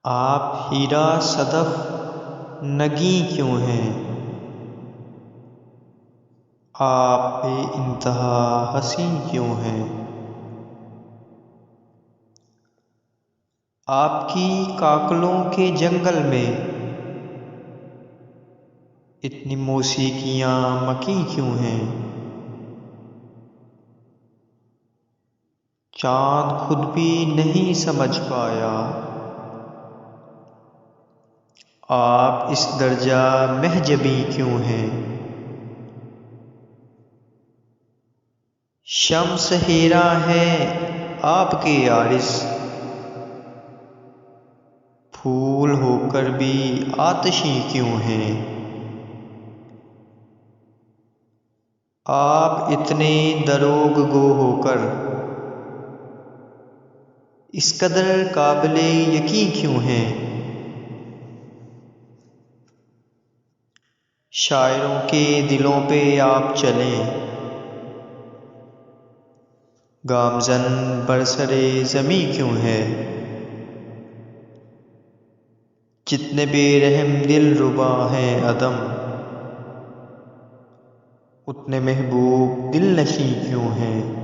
آپ ہیرا صدف نگیں کیوں ہیں؟ آپ بے انتہا حسیں کیوں ہیں؟ آپ کی کاکلوں کے جنگل میں اتنی موسیقیاں مکی کیوں ہیں؟ چاند خود بھی نہیں سمجھ پایا آپ اس درجہ محجبی کیوں ہیں؟ شمس ہیرا ہے آپ کے عارض، پھول ہو کر بھی آتشی کیوں ہیں؟ آپ اتنے دروغ گو ہو کر اس قدر قابل یقین کیوں ہیں؟ شاعروں کے دلوں پہ آپ چلیں، گامزن برسر زمیں کیوں ہے؟ جتنے بے رحم دل ربا ہیں عدم، اتنے محبوب دل نشیں کیوں ہیں؟